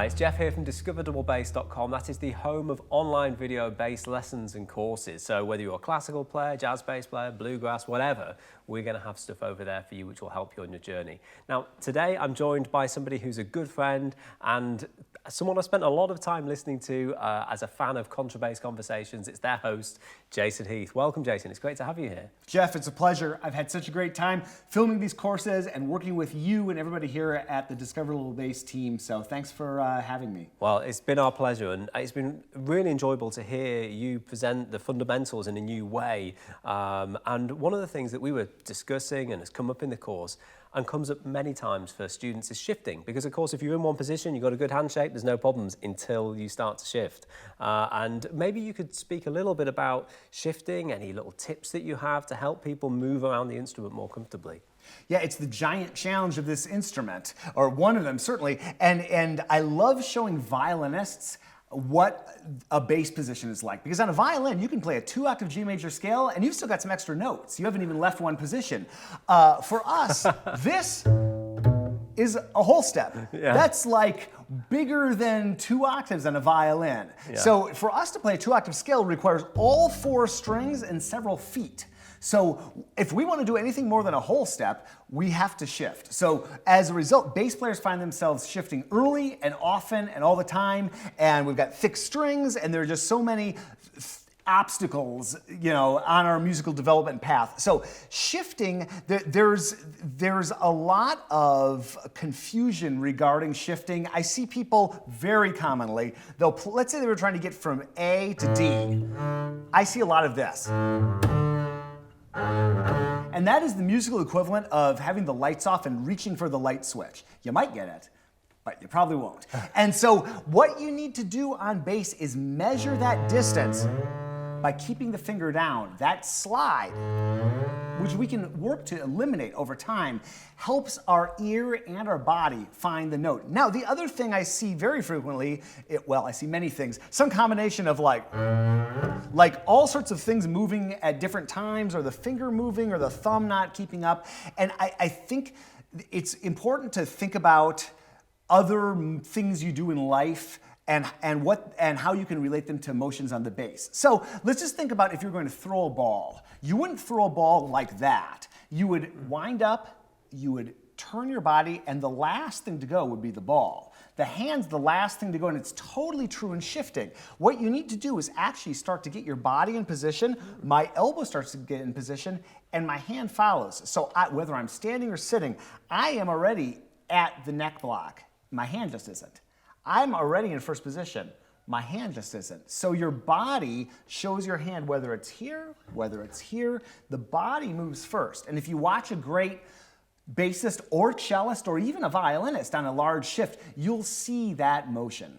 Hi, it's Jeff here from discoverdouble-bass.com. That is the home of online video bass lessons and courses. So whether you're a classical player, jazz bass player, bluegrass, whatever, we're going to have stuff over there for you which will help you on your journey. Now, today I'm joined by somebody who's a good friend and someone I spent a lot of time listening to as a fan of Contrabass Conversations. It's their host, Jason Heath. Welcome, Jason. It's great to have you here. Jeff, it's a pleasure. I've had such a great time filming these courses and working with you and everybody here at the Discover Little Bass team. So thanks for having me. Well, it's been our pleasure, and it's been really enjoyable to hear you present the fundamentals in a new way. And one of the things that we were discussing and has come up in the course and comes up many times for students is shifting, because of course if you're in one position, you've got a good handshake, there's no problems until you start to shift. And maybe you could speak a little bit about shifting, any little tips that you have to help people move around the instrument more comfortably. Yeah, it's the giant challenge of this instrument, or one of them certainly, and I love showing violinists what a bass position is like. Because on a violin, you can play a 2-octave G major scale and you've still got some extra notes. You haven't even left one position. For us, this is a whole step. Yeah. That's like bigger than 2 octaves on a violin. Yeah. So for us to play a 2-octave scale requires all 4 strings and several feet. So if we want to do anything more than a whole step, we have to shift. So as a result, bass players find themselves shifting early and often and all the time, and we've got thick strings, and there are just so many obstacles, on our musical development path. So shifting, there's a lot of confusion regarding shifting. I see people very commonly, let's say they were trying to get from A to D. I see a lot of this. And that is the musical equivalent of having the lights off and reaching for the light switch. You might get it, but you probably won't. And so what you need to do on bass is measure that distance by keeping the finger down. That slide, which we can work to eliminate over time, helps our ear and our body find the note. Now, the other thing I see very frequently, I see many things, some combination of like all sorts of things moving at different times, or the finger moving, or the thumb not keeping up. And I think it's important to think about other things you do in life and how you can relate them to motions on the bass. So let's just think about if you're going to throw a ball. You wouldn't throw a ball like that. You would wind up, you would turn your body, and the last thing to go would be the ball. The hand's the last thing to go, and it's totally true in shifting. What you need to do is actually start to get your body in position. My elbow starts to get in position, and my hand follows. So whether I'm standing or sitting, I am already at the neck block. My hand just isn't. I'm already in first position. My hand just isn't. So your body shows your hand whether it's here, whether it's here. The body moves first. And if you watch a great bassist or cellist or even a violinist on a large shift, you'll see that motion.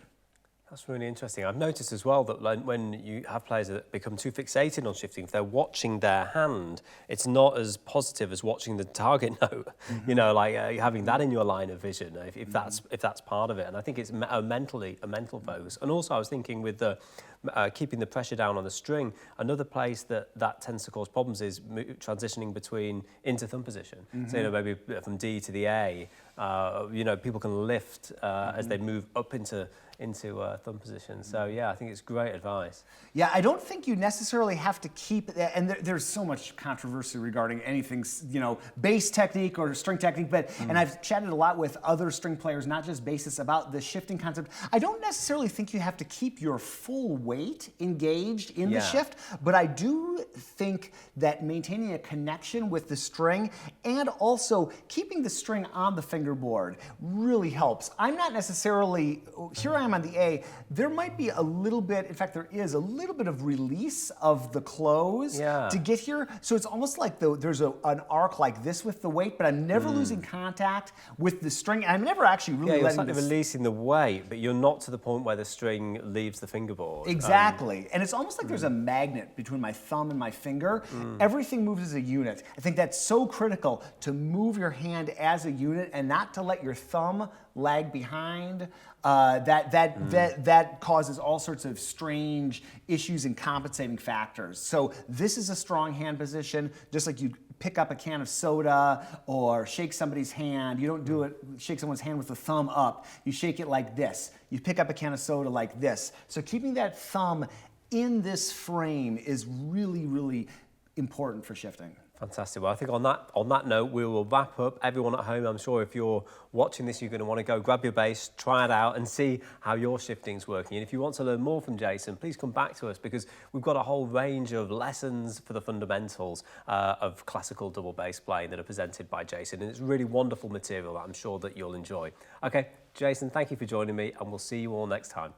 That's really interesting. I've noticed as well that when you have players that become too fixated on shifting, if they're watching their hand, it's not as positive as watching the target note. Mm-hmm. Having that in your line of vision, if that's part of it. And I think it's a mental focus. And also I was thinking with the keeping the pressure down on the string, another place that tends to cause problems is transitioning into thumb position. Mm-hmm. So maybe from D to the A, people can lift as they move up into thumb position. So yeah, I think it's great advice. Yeah, I don't think you necessarily have to keep, and there's so much controversy regarding anything, bass technique or string technique, and I've chatted a lot with other string players, not just bassists, about the shifting concept. I don't necessarily think you have to keep your full weight engaged in the shift, but I do think that maintaining a connection with the string and also keeping the string on the fingerboard really helps. I'm not necessarily, here I am on the A, there might be a little bit, in fact there is a little bit of release of the close to get here. So it's almost like there's an arc like this with the weight, but I'm never losing contact with the string. I'm never actually really you're letting slightly releasing the weight, but you're not to the point where the string leaves the fingerboard. Exactly. And it's almost like there's a magnet between my thumb and my finger. Everything moves as a unit. I think that's so critical to move your hand as a unit and not to let your thumb lag behind. That causes all sorts of strange issues and compensating factors. So this is a strong hand position, just like you pick up a can of soda or shake somebody's hand. You don't do it, shake someone's hand with the thumb up. You shake it like this. You pick up a can of soda like this. So keeping that thumb in this frame is really, really important for shifting. Fantastic. Well, I think on that note, we will wrap up. Everyone at home, I'm sure if you're watching this, you're going to want to go grab your bass, try it out and see how your shifting's working. And if you want to learn more from Jason, please come back to us because we've got a whole range of lessons for the fundamentals of classical double bass playing that are presented by Jason. And it's really wonderful material that I'm sure that you'll enjoy. Okay, Jason, thank you for joining me and we'll see you all next time.